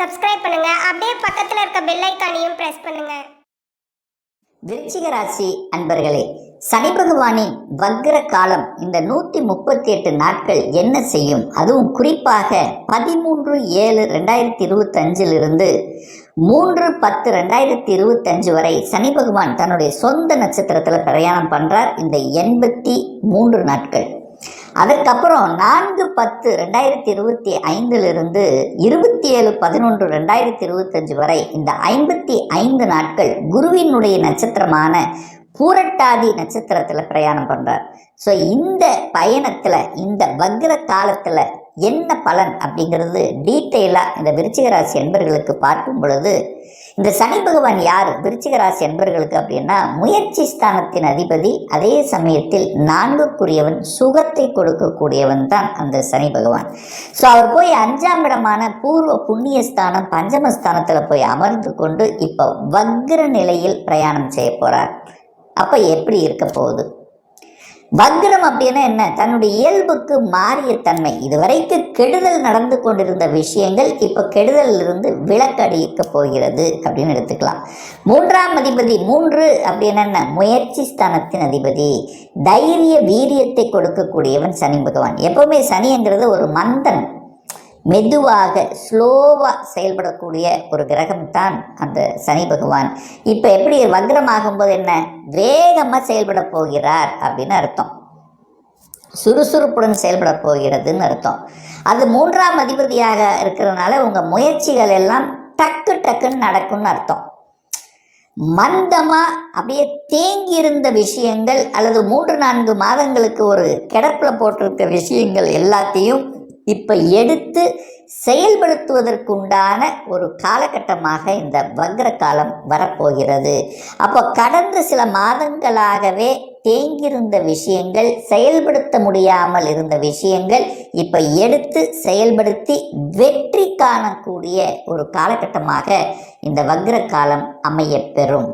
Subscribe பண்ணுங்க. அப்படியே பக்கத்துல இருக்க பெல் ஐகானையும் பிரஸ் பண்ணுங்க. விருச்சிக ராசி அன்பர்களே, சனி பகவானின் வக்ர காலம் இந்த 138 நாட்கள் என்ன செய்யும்? அதுவும் குறிப்பாக 13/7/2025 3/10/2025 வரை சனி பகவான் தன்னுடைய சொந்த நட்சத்திரத்தில் பிரயாணம் பண்றார். இந்த 83 நாட்கள். அதுக்கப்புறம் 4/10/2025 27/11/2025 வரை இந்த 55 நாட்கள் குருவினுடைய நட்சத்திரமான பூரட்டாதி நட்சத்திரத்தில் பிரயாணம் பண்றார். ஸோ இந்த பயணத்தில் இந்த வக்ர காலத்தில் என்ன பலன் அப்படிங்கிறது டீட்டெயிலாக இந்த விருச்சிக ராசி என்பர்களுக்கு பார்க்கும் பொழுது, இந்த சனி பகவான் யார் விருச்சிக ராசி என்பர்களுக்கு அப்படின்னா, முயற்சி ஸ்தானத்தின் அதிபதி, அதே சமயத்தில் 4க்குரியவன், சுகத்தை கொடுக்கக்கூடியவன் தான் அந்த சனி பகவான். ஸோ அவர் போய் 5ஆம் இடமான பூர்வ புண்ணிய ஸ்தானம் பஞ்சமஸ்தானத்தில் போய் அமர்ந்து கொண்டு இப்போ வக்ர நிலையில் பிரயாணம் செய்ய போகிறார். அப்போ எப்படி இருக்க போகுது? வக்ரம் அப்படின்னா என்ன? தன்னுடைய இயல்புக்கு மாறிய தன்மை. இதுவரைக்கும் கெடுதல் நடந்து கொண்டிருந்த விஷயங்கள் இப்போ கெடுதலிலிருந்து விலக்கடிக்க போகிறது அப்படின்னு எடுத்துக்கலாம். 3ஆம் அதிபதி 3 அப்படின்னு என்ன? முயற்சி ஸ்தானத்தின் அதிபதி, தைரிய வீரியத்தை கொடுக்கக்கூடியவன் சனி பகவான். எப்பவுமே சனிங்கிறது ஒரு மந்தன், மெதுவாக ஸ்லோவாக செயல்படக்கூடிய ஒரு கிரகம் தான் அந்த சனி பகவான். இப்போ எப்படி வக்ரமாகும்போது என்ன? வேகமாக செயல்பட போகிறார் அப்படின்னு அர்த்தம். சுறுசுறுப்புடன் செயல்பட போகிறதுன்னு அர்த்தம். அது 3ஆம் அதிபதியாக இருக்கிறதுனால உங்கள் முயற்சிகள் எல்லாம் டக்கு டக்குன்னு நடக்கும்னு அர்த்தம். மந்தமாக அப்படியே தேங்கி இருந்த விஷயங்கள் அல்லது 3-4 மாதங்களுக்கு ஒரு கிடப்பில் போட்டிருக்க விஷயங்கள் எல்லாத்தையும் இப்போ எடுத்து செயல்படுத்துவதற்குண்டான ஒரு காலகட்டமாக இந்த வக்ர காலம் வரப்போகிறது. அப்போ கடந்த சில மாதங்களாகவே தேங்கியிருந்த விஷயங்கள், செயல்படுத்த முடியாமல் இருந்த விஷயங்கள் இப்போ எடுத்து செயல்படுத்தி வெற்றி காணக்கூடிய ஒரு காலகட்டமாக இந்த வக்ர காலம் அமையப்பெறும்.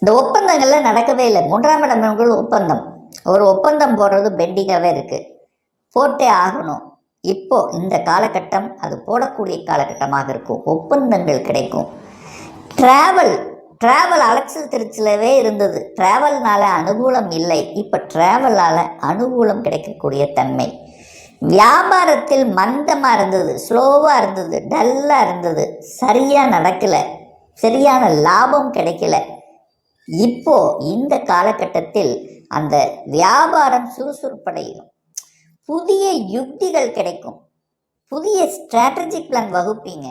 இந்த ஒப்பந்தங்கள்லாம் நடக்கவே இல்லை. 3ஆம் இடம் ஒப்பந்தம், ஒரு ஒப்பந்தம் போடுறது பெண்டிங்காகவே இருக்குது, போட்டே ஆகணும். இப்போ இந்த காலகட்டம் அது போடக்கூடிய காலகட்டமாக இருக்கும். ஒப்பந்தங்கள் கிடைக்கும். ட்ராவல் அலைச்சல் திருச்சிலவே இருந்தது. ட்ராவல்னால அனுகூலம் இல்லை, இப்போ ட்ராவலால் அனுகூலம் கிடைக்கக்கூடிய தன்மை. வியாபாரத்தில் மந்தமாக இருந்தது, ஸ்லோவாக இருந்தது, டல்லாக இருந்தது, சரியாக நடக்கலை, சரியான லாபம் கிடைக்கல. இப்போ இந்த காலகட்டத்தில் அந்த வியாபாரம் சுறுசுறுப்படையும், புதிய யுக்திகள் கிடைக்கும், புதிய ஸ்ட்ராட்டஜிக் பிளான் வகுப்பீங்க.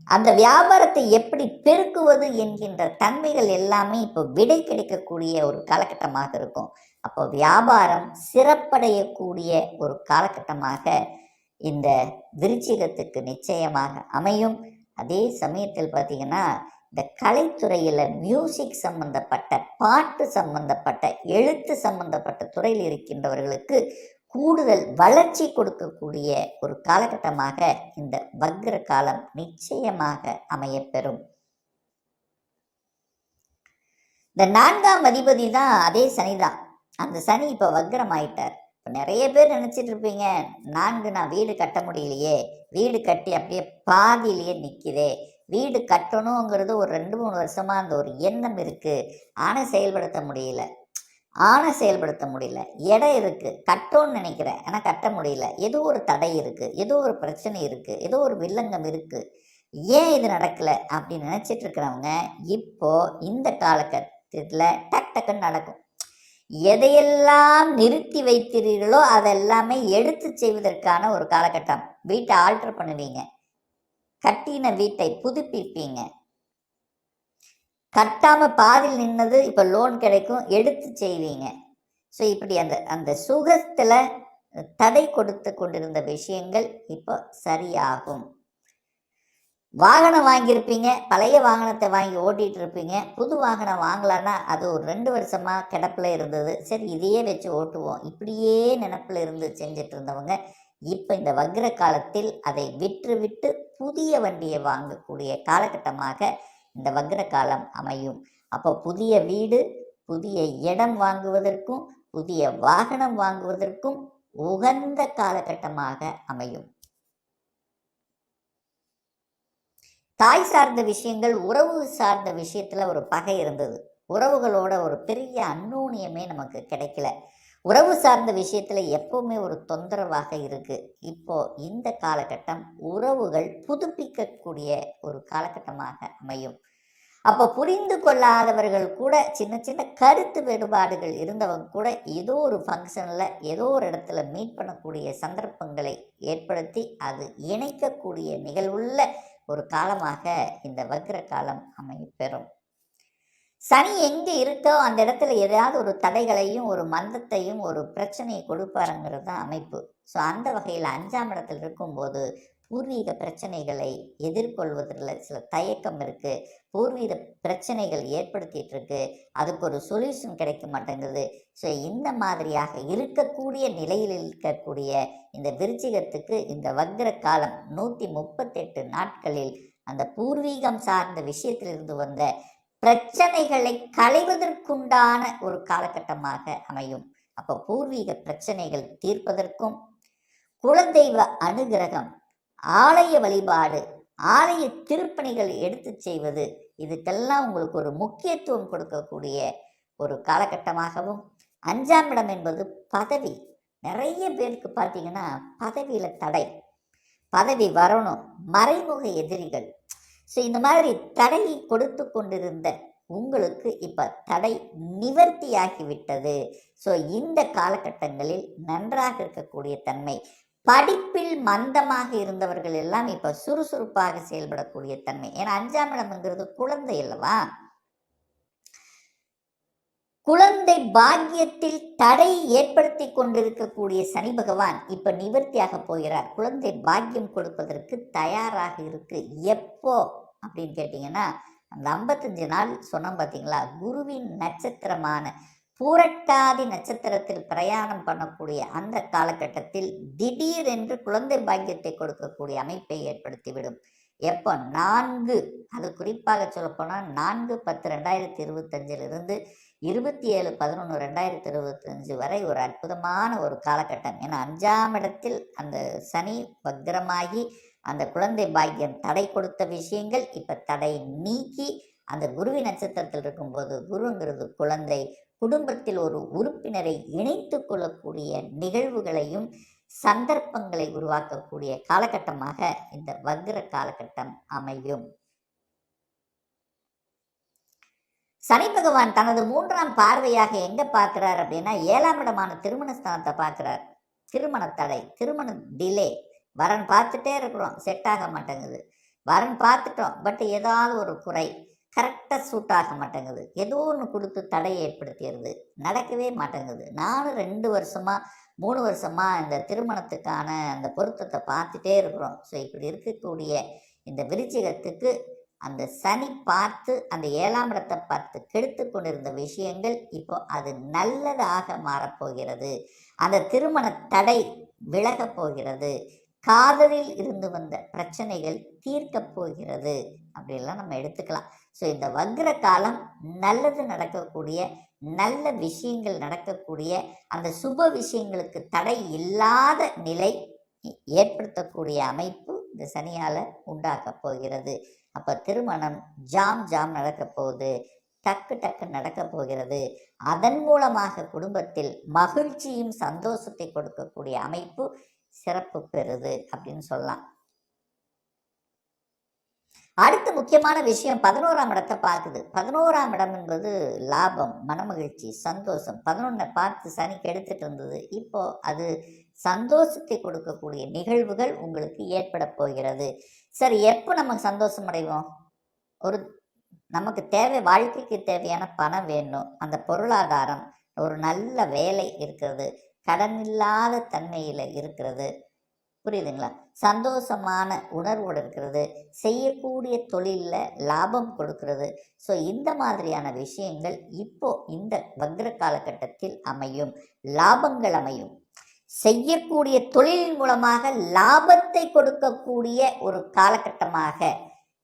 அந்த வியாபாரத்தை எப்படி பெருக்குவது என்கின்ற தன்மைகள் எல்லாமே இப்போ விடை கிடைக்கக்கூடிய ஒரு காலகட்டமாக இருக்கும். அப்போ வியாபாரம் சிறப்படையக்கூடிய ஒரு காலகட்டமாக இந்த விருச்சிகத்துக்கு நிச்சயமாக அமையும். அதே சமயத்தில் பார்த்திங்கன்னா, இந்த கலைத்துறையில் மியூசிக் சம்பந்தப்பட்ட, பாட்டு சம்பந்தப்பட்ட, எழுத்து சம்பந்தப்பட்ட துறையில் இருக்கின்றவர்களுக்கு கூடுதல் வளர்ச்சி கொடுக்கக்கூடிய ஒரு காலகட்டமாக இந்த வக்ர காலம் நிச்சயமாக அமையப்பெறும். இந்த 4ஆம் அதிபதி தான் அதே சனி தான். அந்த சனி இப்போ வக்ரம் ஆயிட்டார். இப்போ நிறைய பேர் நினச்சிட்டு இருப்பீங்க, 4 நான் வீடு கட்ட முடியலையே, வீடு கட்டி அப்படியே பாதியிலேயே நிற்குதே, வீடு கட்டணுங்கிறது ஒரு 2-3 வருஷமாக அந்த ஒரு எண்ணம் இருக்குது, ஆனால் செயல்படுத்த முடியல. இடம் இருக்குது, கட்டணும்னு நினைக்கிறேன், ஆனால் கட்ட முடியல. ஏதோ ஒரு தடை இருக்குது, ஏதோ ஒரு பிரச்சனை இருக்குது, ஏதோ ஒரு வில்லங்கம் இருக்குது, ஏன் இது நடக்கலை அப்படின்னு நினச்சிட்டு இருக்கிறவங்க இப்போ இந்த காலகட்டத்தில் டக்குன்னு நடக்கும். எதையெல்லாம் நிறுத்தி வைத்தீர்களோ அதெல்லாமே எடுத்து செய்வதற்கான ஒரு காலகட்டம். வீட்டை ஆல்டர் பண்ணுவீங்க, கட்டின வீட்டை புதுப்பிப்பீங்க, கட்டாமல் பாதியில் நின்னது இப்போ லோன் கிடைக்கும், எடுத்து செய்வீங்க. ஸோ இப்படி அந்த சுகத்தில் தடை கொடுத்து கொண்டிருந்த விஷயங்கள் இப்போ சரியாகும். வாகனம் வாங்கியிருப்பீங்க, பழைய வாகனத்தை வாங்கி ஓட்டிகிட்டு இருப்பீங்க. புது வாகனம் வாங்கலான்னா அது ஒரு 2 வருஷமாக கிடப்பில் இருந்தது, சரி இதையே வச்சு ஓட்டுவோம், இப்படியே நினப்பில் இருந்து செஞ்சிட்டு இருந்தவங்க இப்போ இந்த வக்ர காலத்தில் அதை விட்டு புதிய வண்டியை வாங்கக்கூடிய காலகட்டமாக இந்த வக்ர காலம் அமையும். அப்போ புதிய வீடு, புதிய இடம் வாங்குவதற்கும், புதிய வாகனம் வாங்குவதற்கும் உகந்த காலகட்டமாக அமையும். தாய் சார்ந்த விஷயங்கள், உறவு சார்ந்த விஷயத்துல ஒரு பகை இருந்தது. உறவுகளோட ஒரு பெரிய அந்யோன்யமே நமக்கு கிடைக்கல. உறவு சார்ந்த விஷயத்துல எப்பவுமே ஒரு தொந்தரவாக இருக்கு. இப்போ இந்த காலகட்டம் உறவுகள் புதுப்பிக்கக்கூடிய ஒரு காலகட்டமாக அமையும். அப்போ புரிந்து கொள்ளாதவர்கள் கூட, சின்ன சின்ன கருத்து வேறுபாடுகள் இருந்தவங்க கூட ஏதோ ஒரு ஃபங்க்ஷனில் ஏதோ ஒரு இடத்துல மீட் பண்ணக்கூடிய சந்தர்ப்பங்களை ஏற்படுத்தி அது இணைக்கக்கூடிய நிகழ்வுள்ள ஒரு காலமாக இந்த வக்ர காலம் அமைப்பெறும். சனி எங்கே இருக்கோ அந்த இடத்துல ஏதாவது ஒரு தடைகளையும் ஒரு மந்தத்தையும் ஒரு பிரச்சனையை கொடுப்பாருங்கிறது தான் அமைப்பு. ஸோ அந்த வகையில் 5ஆம் இடத்தில் இருக்கும்போது பூர்வீக பிரச்சனைகளை எதிர்கொள்வதில் சில தயக்கம் இருக்குது. பூர்வீக பிரச்சனைகள் ஏற்படுத்திட்டு இருக்கு, அதுக்கு ஒரு சொல்யூஷன் கிடைக்க மாட்டேங்குது. ஸோ இந்த மாதிரியாக இருக்கக்கூடிய நிலையில் இருக்கக்கூடிய இந்த விருச்சிகத்துக்கு இந்த வக்ர காலம் 138 நாட்களில் அந்த பூர்வீகம் சார்ந்த விஷயத்திலிருந்து வந்த பிரச்சனைகளை களைவதற்குண்டான ஒரு காலகட்டமாக அமையும். அப்போ பூர்வீக பிரச்சனைகள் தீர்ப்பதற்கும், குலதெய்வ அனுகிரகம், ஆலய வழிபாடு, ஆலய திருப்பணிகள் எடுத்து செய்வது, இதுக்கெல்லாம் உங்களுக்கு ஒரு முக்கியத்துவம் கொடுக்கக்கூடிய ஒரு காலகட்டமாகவும், 5ஆம் இடம் என்பது பதவி. நிறைய பேருக்கு பார்த்தீங்கன்னா பதவியில் தடை, பதவி வரணும், மறைமுக எதிரிகள். ஸோ இந்த மாதிரி தடையை கொடுத்து கொண்டிருந்த உங்களுக்கு இப்போ தடை நிவர்த்தியாகிவிட்டது. ஸோ இந்த காலகட்டங்களில் நன்றாக இருக்கக்கூடிய தன்மை. படிப்பில் மந்தமாக இருந்தவர்கள் எல்லாம் இப்போ சுறுசுறுப்பாக செயல்படக்கூடிய தன்மை. ஏன்னா 5ஆம் இடம்ங்கிறது குழந்தை அல்லவா. குழந்தை பாக்கியத்தில் தடை ஏற்படுத்தி கொண்டிருக்கக்கூடிய சனி பகவான் இப்ப நிவர்த்தியாக போகிறார். குழந்தை பாக்கியம் கொடுப்பதற்கு தயாராக இருக்கு. எப்போ அப்படின்னு கேட்டீங்கன்னா, அந்த 55 நாள் சொன்னோம் பார்த்தீங்களா, குருவின் நட்சத்திரமான பூரட்டாதி நட்சத்திரத்தில் பிரயாணம் பண்ணக்கூடிய அந்த காலகட்டத்தில் திடீரென்று குழந்தை பாக்கியத்தை கொடுக்கக்கூடிய அமைப்பை ஏற்படுத்திவிடும். எப்போ 4, அது குறிப்பாக சொல்லப்போனால் 4/10/2025 27/11/2025 வரை ஒரு அற்புதமான ஒரு காலகட்டம். ஏன்னா 5ஆம் இடத்தில் அந்த சனி வக்ரமாகி அந்த குழந்தை பாக்கியம் தடை கொடுத்த விஷயங்கள் இப்போ தடை நீக்கி அந்த குருவி நட்சத்திரத்தில் இருக்கும்போது, குருங்கிறது குழந்தை, குடும்பத்தில் ஒரு உறுப்பினரை இணைத்து கொள்ளக்கூடிய நிகழ்வுகளையும் சந்தர்ப்பங்களை உருவாக்கக்கூடிய காலகட்டமாக இந்த வக்ர காலகட்டம் அமையும். சனி பகவான் தனது 3ஆம் பார்வையாக எங்க பார்க்கிறார் அப்படின்னா, 7ஆம் இடமான திருமணஸ்தானத்தை பார்க்கிறார். திருமண தடை, திருமண டிலே, வரன் பார்த்துட்டே இருக்கிறோம், செட் ஆக மாட்டேங்குது. வரன் பார்த்துட்டோம், பட் ஏதாவது ஒரு குறை, கரெக்டாக சூட் ஆக மாட்டேங்குது, ஏதோ ஒன்று கொடுத்து தடையை ஏற்படுத்திடுது, நடக்கவே மாட்டேங்குது. நானும் 2 வருஷமா 3 வருஷமா இந்த திருமணத்துக்கான அந்த பொருத்தத்தை பார்த்துட்டே இருக்கிறோம். ஸோ இப்படி இருக்கக்கூடிய இந்த விருச்சிகத்துக்கு அந்த சனி பார்த்து அந்த 7ஆம் இடத்தை பார்த்து கெடுத்து கொண்டிருந்த விஷயங்கள் இப்போ அது நல்லதாக மாறப்போகிறது. அந்த திருமண தடை விலகப் போகிறது. காதலில் இருந்து வந்த பிரச்சனைகள் தீர்க்கப் போகிறது அப்படிலாம் நம்ம எடுத்துக்கலாம். ஸோ இந்த வக்ர காலம் நல்லது நடக்கக்கூடிய, நல்ல விஷயங்கள் நடக்கக்கூடிய, அந்த சுப விஷயங்களுக்கு தடை இல்லாத நிலை ஏற்படுத்தக்கூடிய அமைப்பு இந்த சனியால் உண்டாக்க போகிறது. அப்போ திருமணம் ஜாம் நடக்க போகுது, டக்கு நடக்க போகிறது. அதன் மூலமாக குடும்பத்தில் மகிழ்ச்சியும் சந்தோஷத்தை கொடுக்கக்கூடிய அமைப்பு சிறப்பு பெறுது அப்படின்னு சொல்லலாம். அடுத்த முக்கியமான விஷயம் 11ஆம் இடத்தை பார்க்குது. 11ஆம் இடம் என்பது லாபம், மனமகிழ்ச்சி, சந்தோஷம். 11 பார்த்து சனி கெடுத்துட்டு இருந்தது, இப்போ அது சந்தோஷத்தை கொடுக்கக்கூடிய நிகழ்வுகள் உங்களுக்கு ஏற்பட போகிறது. சரி, எப்போ நம்ம சந்தோஷம் அடைவோம்? ஒரு நமக்கு தேவை, வாழ்க்கைக்கு தேவையான பணம் வேணும், அந்த பொருளாதாரம், ஒரு நல்ல வேலை இருக்கிறது, கடன் இல்லாத தன்மையில் இருக்கிறது, புரியுதுங்களா, சந்தோஷமான உணர்வோடு இருக்கிறது, செய்யக்கூடிய தொழிலில் லாபம் கொடுக்கிறது. ஸோ இந்த மாதிரியான விஷயங்கள் இப்போ இந்த வக்ர காலகட்டத்தில் அமையும். லாபங்கள் அமையும். செய்யக்கூடிய தொழிலின் மூலமாக லாபத்தை கொடுக்கக்கூடிய ஒரு காலகட்டமாக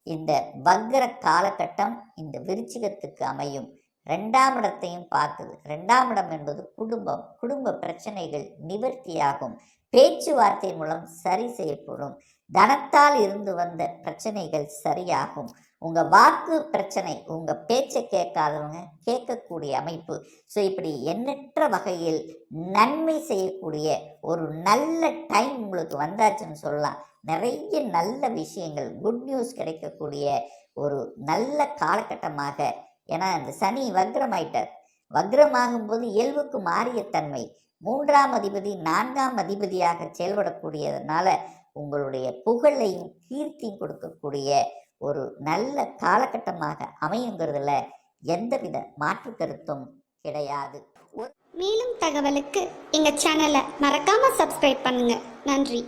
இந்த வக்ர காலகட்டம் இந்த விருச்சிகத்துக்கு அமையும். ரெண்டாம் இடத்தையும் பார்த்தது. ரெண்டாம் இடம் என்பது குடும்பம், குடும்ப பிரச்சனைகள் நிவர்த்தியாகும், பேச்சுவார்த்தை மூலம் சரி செய்யப்படும், தனத்தால் இருந்து வந்த பிரச்சனைகள் சரியாகும், உங்க வாக்கு பிரச்சனை, உங்க பேச்சை கேட்காதவங்க கேட்கக்கூடிய அமைப்பு. ஸோ இப்படி எண்ணற்ற வகையில் நன்மை செய்யக்கூடிய ஒரு நல்ல டைம் உங்களுக்கு வந்தாச்சுன்னு சொல்லலாம். நிறைய நல்ல விஷயங்கள், குட் நியூஸ் கிடைக்கக்கூடிய ஒரு நல்ல காலகட்டமாக. ஏன்னா இந்த சனி வக்ரமாயிட்டார். வக்ரமாகும்போது இயல்புக்கு மாறிய தன்மை, 3ஆம் அதிபதி 4ஆம் அதிபதியாக செயல்படக்கூடியதுனால உங்களுடைய புகழையும் கீர்த்தியும் கொடுக்கக்கூடிய ஒரு நல்ல காலகட்டமாக அமையுங்கிறதுல எந்தவித மாற்று கருத்தும் கிடையாது. மேலும் தகவலுக்கு எங்க சேனலை மறக்காம சப்ஸ்கிரைப் பண்ணுங்க. நன்றி.